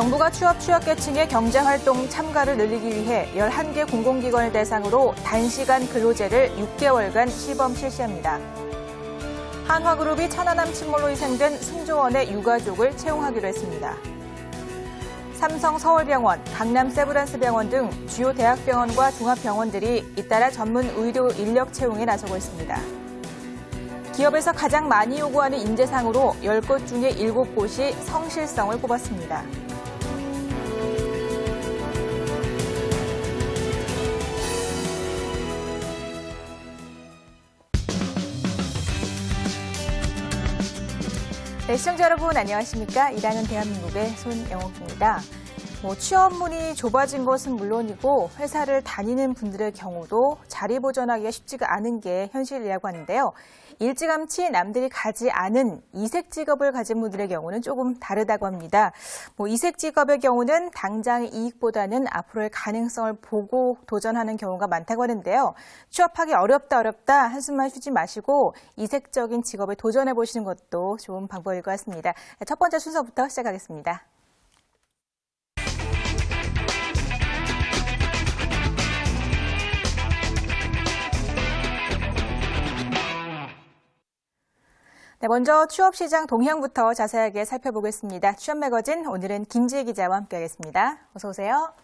정부가 취약계층의 경제활동 참가를 늘리기 위해 11개 공공기관을 대상으로 단시간 근로제를 6개월간 시범 실시합니다. 한화그룹이 천안함 침몰로 희생된 승조원의 유가족을 채용하기로 했습니다. 삼성 서울병원, 강남 세브란스병원 등 주요 대학병원과 종합병원들이 잇따라 전문 의료 인력 채용에 나서고 있습니다. 기업에서 가장 많이 요구하는 인재상으로 10곳 중에 7곳이 성실성을 꼽았습니다. 네, 시청자 여러분 안녕하십니까? 일하는 대한민국의 손영옥입니다. 취업문이 좁아진 것은 물론이고 회사를 다니는 분들의 경우도 자리 보존하기가 쉽지가 않은 게 현실이라고 하는데요. 일찌감치 남들이 가지 않은 이색 직업을 가진 분들의 경우는 조금 다르다고 합니다. 이색 직업의 경우는 당장의 이익보다는 앞으로의 가능성을 보고 도전하는 경우가 많다고 하는데요. 취업하기 어렵다 한숨만 쉬지 마시고 이색적인 직업에 도전해 보시는 것도 좋은 방법일 것 같습니다. 첫 번째 순서부터 시작하겠습니다. 네, 먼저 취업시장 동향부터 자세하게 살펴보겠습니다. 취업 매거진 오늘은 김지혜 기자와 함께하겠습니다. 어서 오세요.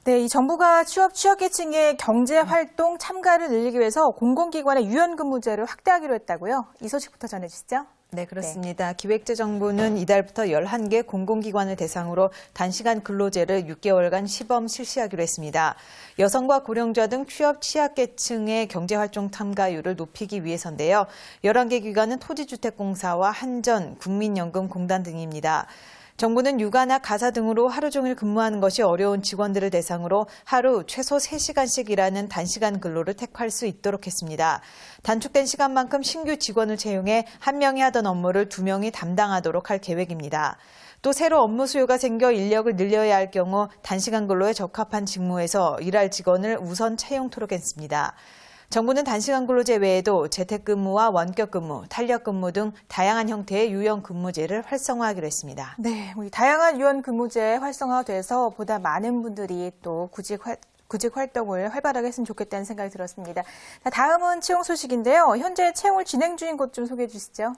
네, 이 정부가 취약계층의 경제활동 참가를 늘리기 위해서 공공기관의 유연근무제를 확대하기로 했다고요? 이 소식부터 전해주시죠. 네, 그렇습니다. 네. 기획재정부는 이달부터 11개 공공기관을 대상으로 단시간 근로제를 6개월간 시범 실시하기로 했습니다. 여성과 고령자 등 취약계층의 경제활동 참가율을 높이기 위해서인데요. 11개 기관은 토지주택공사와 한전, 국민연금공단 등입니다. 정부는 육아나 가사 등으로 하루 종일 근무하는 것이 어려운 직원들을 대상으로 하루 최소 3시간씩 일하는 단시간 근로를 택할 수 있도록 했습니다. 단축된 시간만큼 신규 직원을 채용해 한 명이 하던 업무를 2명이 담당하도록 할 계획입니다. 또 새로 업무 수요가 생겨 인력을 늘려야 할 경우 단시간 근로에 적합한 직무에서 일할 직원을 우선 채용토록 했습니다. 정부는 단시간 근로제 외에도 재택근무와 원격근무, 탄력근무 등 다양한 형태의 유연근무제를 활성화하기로 했습니다. 네, 다양한 유연근무제 활성화돼서 보다 많은 분들이 또 구직 활동을 활발하게 했으면 좋겠다는 생각이 들었습니다. 다음은 채용 소식인데요. 현재 채용을 진행 중인 곳 좀 소개해 주시죠.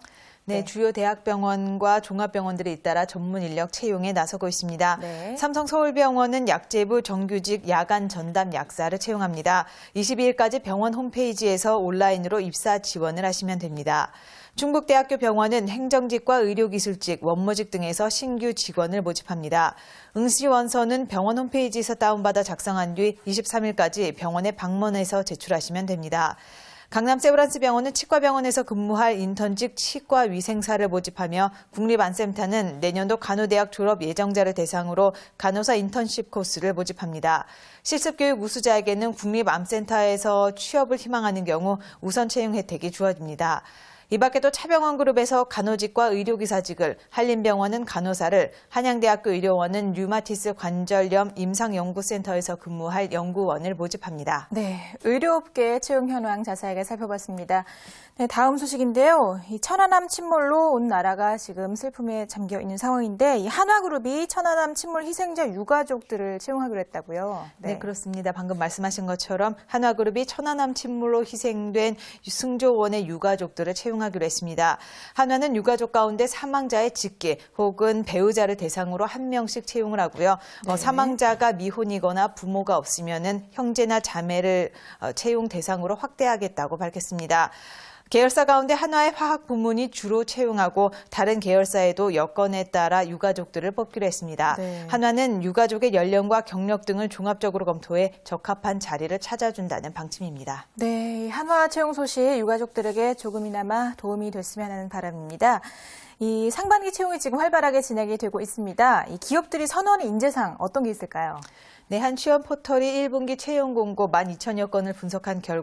네, 주요 대학병원과 종합병원들이 잇따라 전문 인력 채용에 나서고 있습니다. 네. 삼성 서울병원은 약제부 정규직 야간 전담 약사를 채용합니다. 22일까지 병원 홈페이지에서 온라인으로 입사 지원을 하시면 됩니다. 충북대학교 병원은 행정직과 의료기술직, 원무직 등에서 신규 직원을 모집합니다. 응시원서는 병원 홈페이지에서 다운받아 작성한 뒤 23일까지 병원에 방문해서 제출하시면 됩니다. 강남 세브란스병원은 치과병원에서 근무할 인턴직 치과위생사를 모집하며 국립안센터는 내년도 간호대학 졸업 예정자를 대상으로 간호사 인턴십 코스를 모집합니다. 실습교육 우수자에게는 국립암센터에서 취업을 희망하는 경우 우선 채용 혜택이 주어집니다. 이 밖에도 차병원 그룹에서 간호직과 의료기사직을, 한림병원은 간호사를, 한양대학교 의료원은 류마티스 관절염 임상연구센터에서 근무할 연구원을 모집합니다. 네, 의료업계 채용 현황 자세하게 살펴봤습니다. 네, 다음 소식인데요. 이 천안함 침몰로 온 나라가 지금 슬픔에 잠겨 있는 상황인데 이 한화그룹이 천안함 침몰 희생자 유가족들을 채용하기로 했다고요. 네, 그렇습니다. 방금 말씀하신 것처럼 한화그룹이 천안함 침몰로 희생된 승조원의 유가족들을 채용하기로 했습니다. 한화는 유가족 가운데 사망자의 직계 혹은 배우자를 대상으로 1명씩 채용을 하고요. 네. 사망자가 미혼이거나 부모가 없으면은 형제나 자매를 채용 대상으로 확대하겠다고 밝혔습니다. 계열사 가운데 한화의 화학 부문이 주로 채용하고 다른 계열사에도 여건에 따라 유가족들을 뽑기로 했습니다. 네. 한화는 유가족의 연령과 경력 등을 종합적으로 검토해 적합한 자리를 찾아준다는 방침입니다. 네, 한화 채용 소식 유가족들에게 조금이나마 도움이 됐으면 하는 바람입니다. 이 상반기 채용이 지금 활발하게 진행이 되고 있습니다. 이 기업들이 선호하는 인재상 어떤 게 있을까요? 네, 한 취업 포털이 1분기 채용 공고 12,000여 건을 분석한 결과